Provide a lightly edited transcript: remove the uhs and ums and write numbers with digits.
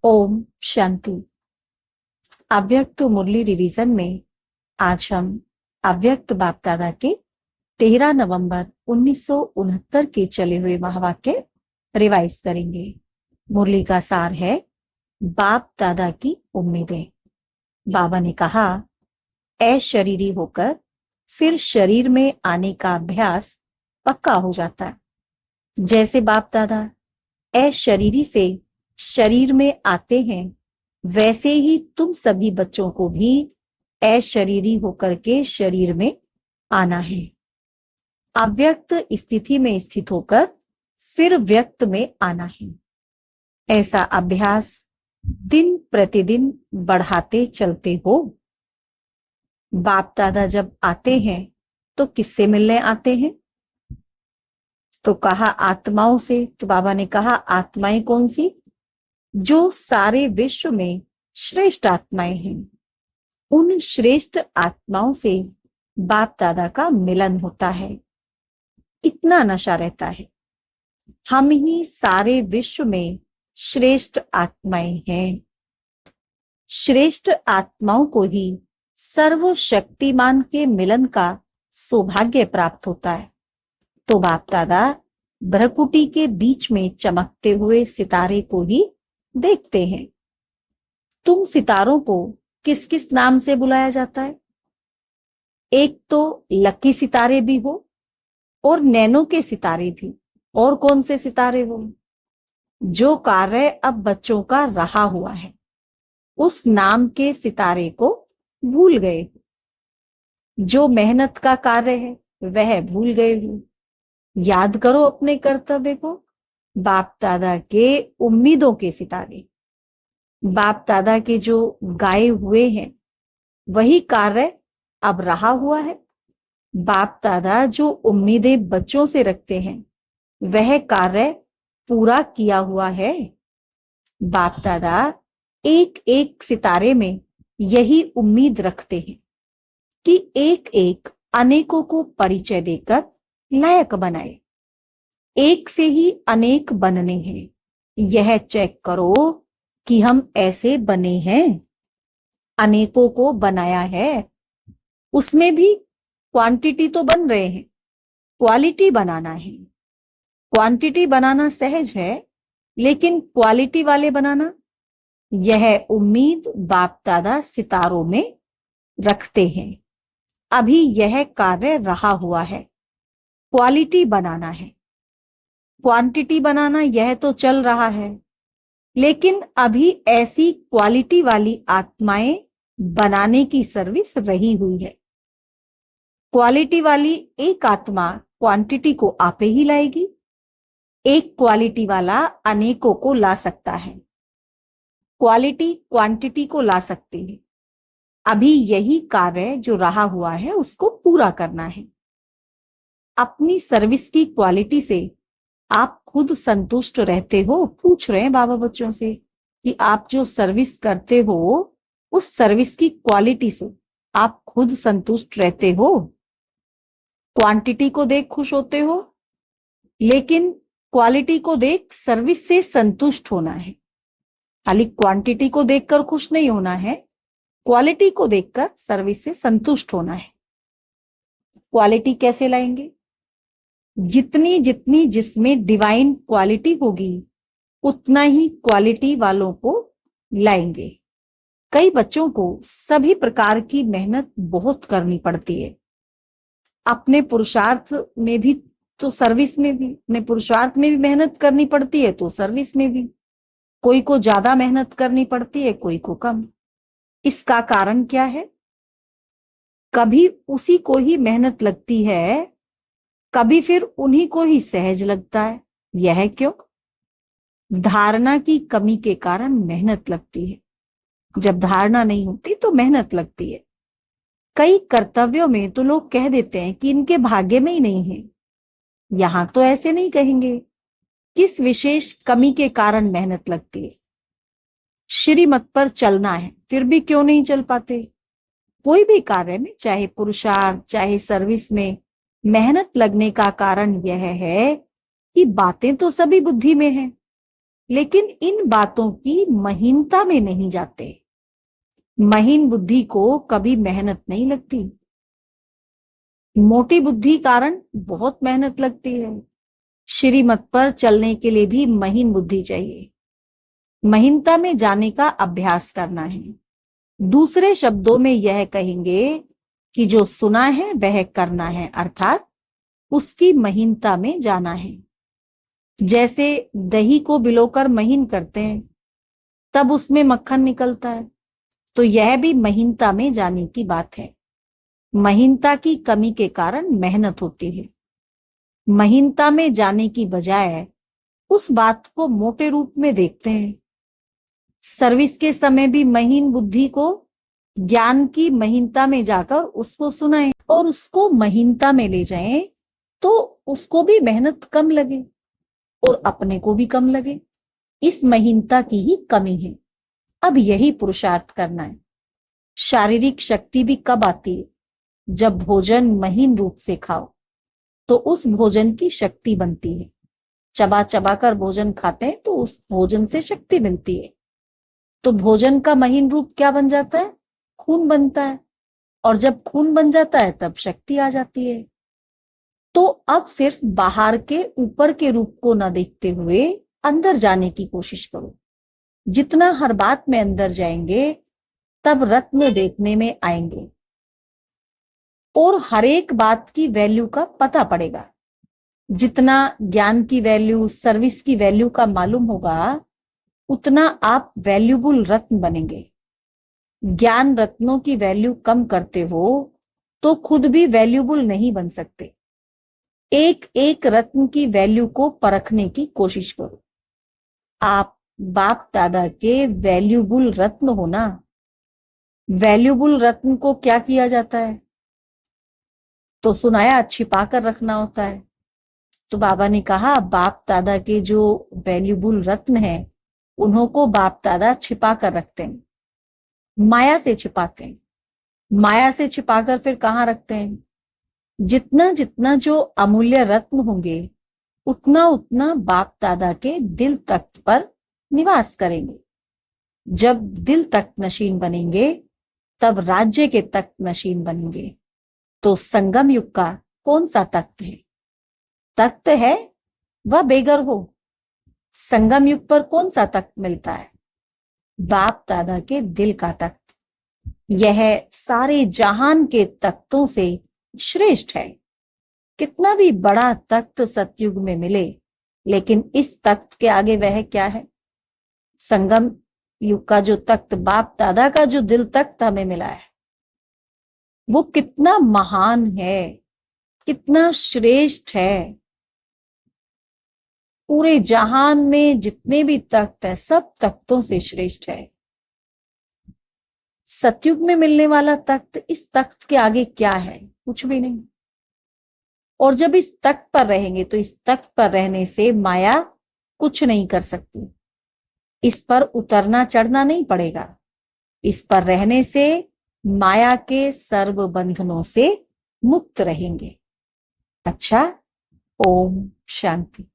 ओम शांति। अव्यक्त मुरली रिवीजन में आज हम अव्यक्त बाप दादा के 13 नवंबर 1969 के चले हुए महावाक्य रिवाइज करेंगे। मुरली का सार है बाप दादा की उम्मीदें। बाबा ने कहा, अशरीरी होकर फिर शरीर में आने का अभ्यास पक्का हो जाता है। जैसे बाप दादा अशरीरी से शरीर में आते हैं, वैसे ही तुम सभी बच्चों को भी अशरीरी होकर के शरीर में आना है। अव्यक्त स्थिति में स्थित होकर फिर व्यक्त में आना है। ऐसा अभ्यास दिन प्रतिदिन बढ़ाते चलते हो। बाप दादा जब आते हैं तो किससे मिलने आते हैं? तो कहा आत्माओं से। तो बाबा ने कहा आत्माएं कौन सी? जो सारे विश्व में श्रेष्ठ आत्माएं हैं। उन श्रेष्ठ आत्माओं से बाप दादा का मिलन होता है। इतना नशा रहता है। हम ही सारे विश्व में श्रेष्ठ आत्माएं हैं। श्रेष्ठ आत्माओं को ही सर्वशक्तिमान के मिलन का सौभाग्य प्राप्त होता है। तो बाप दादा भ्रकुटी के बीच में चमकते हुए सितारे को ही देखते हैं। तुम सितारों को किस किस नाम से बुलाया जाता है? एक तो लकी सितारे भी हो और नैनो के सितारे भी। और कौन से सितारे हो? जो कार्य अब बच्चों का रहा हुआ है, उस नाम के सितारे को भूल गए। जो मेहनत का कार्य है वह भूल गए हो। याद करो अपने कर्तव्य को। बाप दादा के उम्मीदों के सितारे, बाप दादा के जो गाए हुए हैं वही कार्य अब रहा हुआ है। बाप दादा जो उम्मीदें बच्चों से रखते हैं वह कार्य पूरा किया हुआ है। बाप दादा एक एक सितारे में यही उम्मीद रखते हैं कि एक एक अनेकों को परिचय देकर लायक बनाए। एक से ही अनेक बनने हैं। यह चेक करो कि हम ऐसे बने हैं। अनेकों को बनाया है, उसमें भी क्वांटिटी तो बन रहे हैं, क्वालिटी बनाना है। क्वांटिटी बनाना सहज है, लेकिन क्वालिटी वाले बनाना, यह उम्मीद बाप दादा सितारों में रखते हैं। अभी यह कार्य रहा हुआ है। क्वालिटी बनाना है। क्वांटिटी बनाना यह तो चल रहा है, लेकिन अभी ऐसी क्वालिटी वाली आत्माएं बनाने की सर्विस रही हुई है। क्वालिटी वाली एक आत्मा क्वांटिटी को आपे ही लाएगी। एक क्वालिटी वाला अनेकों को ला सकता है। क्वालिटी क्वांटिटी को ला सकती है। अभी यही कार्य जो रहा हुआ है उसको पूरा करना है। अपनी सर्विस की क्वालिटी से आप खुद संतुष्ट रहते हो? पूछ रहे हैं बाबा बच्चों से कि आप जो सर्विस करते हो उस सर्विस की क्वालिटी से आप खुद संतुष्ट रहते हो? क्वांटिटी को देख खुश होते हो, लेकिन क्वालिटी को देख सर्विस से संतुष्ट होना है। खाली क्वांटिटी को देखकर खुश नहीं होना है, क्वालिटी को देखकर सर्विस से संतुष्ट होना है। क्वालिटी कैसे लाएंगे? जितनी जितनी जिसमें डिवाइन क्वालिटी होगी उतना ही क्वालिटी वालों को लाएंगे। कई बच्चों को सभी प्रकार की मेहनत बहुत करनी पड़ती है। अपने पुरुषार्थ में भी तो सर्विस में भी, अपने पुरुषार्थ में भी मेहनत करनी पड़ती है तो सर्विस में भी। कोई को ज्यादा मेहनत करनी पड़ती है, कोई को कम। इसका कारण क्या है? कभी उसी को ही मेहनत लगती है, कभी फिर उन्हीं को ही सहज लगता है। यह क्यों? धारणा की कमी के कारण मेहनत लगती है। जब धारणा नहीं होती तो मेहनत लगती है। कई कर्तव्यों में तो लोग कह देते हैं कि इनके भाग्य में ही नहीं है। यहां तो ऐसे नहीं कहेंगे। किस विशेष कमी के कारण मेहनत लगती है? श्रीमत पर चलना है, फिर भी क्यों नहीं चल पाते? कोई भी कार्य में, चाहे पुरुषार्थ चाहे सर्विस में, मेहनत लगने का कारण यह है कि बातें तो सभी बुद्धि में हैं, लेकिन इन बातों की महीनता में नहीं जाते। महीन बुद्धि को कभी मेहनत नहीं लगती। मोटी बुद्धि कारण बहुत मेहनत लगती है। श्रीमत पर चलने के लिए भी महीन बुद्धि चाहिए। महीनता में जाने का अभ्यास करना है। दूसरे शब्दों में यह कहेंगे कि जो सुना है वह करना है, अर्थात उसकी महीनता में जाना है। जैसे दही को भिगोकर महीन करते हैं, तब उसमें मक्खन निकलता है, तो यह भी महीनता में जाने की बात है। महीनता की कमी के कारण मेहनत होती है। महीनता में जाने की बजाय उस बात को मोटे रूप में देखते हैं। सर्विस के समय भी महीन बुद्धि को ज्ञान की महीनता में जाकर उसको सुनाएं और उसको महीनता में ले जाएं, तो उसको भी मेहनत कम लगे और अपने को भी कम लगे। इस महीनता की ही कमी है। अब यही पुरुषार्थ करना है। शारीरिक शक्ति भी कब आती है? जब भोजन महीन रूप से खाओ, तो उस भोजन की शक्ति बनती है। चबा चबा कर भोजन खाते हैं तो उस भोजन से शक्ति मिलती है। तो भोजन का महीन रूप क्या बन जाता है? खून बनता है, और जब खून बन जाता है तब शक्ति आ जाती है। तो अब सिर्फ बाहर के ऊपर के रूप को न देखते हुए अंदर जाने की कोशिश करो। जितना हर बात में अंदर जाएंगे, तब रत्न देखने में आएंगे और हर एक बात की वैल्यू का पता पड़ेगा। जितना ज्ञान की वैल्यू, सर्विस की वैल्यू का मालूम होगा, उतना आप वैल्यूबल रत्न बनेंगे। ज्ञान रत्नों की वैल्यू कम करते हो तो खुद भी वैल्यूबल नहीं बन सकते। एक एक रत्न की वैल्यू को परखने की कोशिश करो। आप बाप दादा के वैल्यूबल रत्न हो ना। वैल्यूबल रत्न को क्या किया जाता है? तो सुनाया, छिपा कर रखना होता है। तो बाबा ने कहा, बाप दादा के जो वैल्यूबल रत्न है, उन्हों को बाप दादा छिपा कर रखते हैं, माया से छिपाते हैं। माया से छिपाकर फिर कहाँ रखते हैं? जितना जितना जो अमूल्य रत्न होंगे, उतना उतना बाप दादा के दिल तख्त पर निवास करेंगे। जब दिल तख्त नशीन बनेंगे, तब राज्य के तख्त नशीन बनेंगे। तो संगम युग का कौन सा तख्त है? तख्त है वह बेघर हो। संगम युग पर कौन सा तख्त मिलता है? बाप दादा के दिल का तख्त। यह सारे जहान के तख्तों से श्रेष्ठ है। कितना भी बड़ा तख्त सतयुग में मिले, लेकिन इस तख्त के आगे वह क्या है? संगम युग का जो तख्त, बाप दादा का जो दिल तख्त हमें मिला है, वो कितना महान है, कितना श्रेष्ठ है। पूरे जहान में जितने भी तख्त है, सब तख्तों से श्रेष्ठ है। सतयुग में मिलने वाला तख्त, इस तख्त के आगे क्या है? कुछ भी नहीं। और जब इस तख्त पर रहेंगे, तो इस तख्त पर रहने से माया कुछ नहीं कर सकती। इस पर उतरना चढ़ना नहीं पड़ेगा। इस पर रहने से माया के सर्व बंधनों से मुक्त रहेंगे। अच्छा, ओम शांति।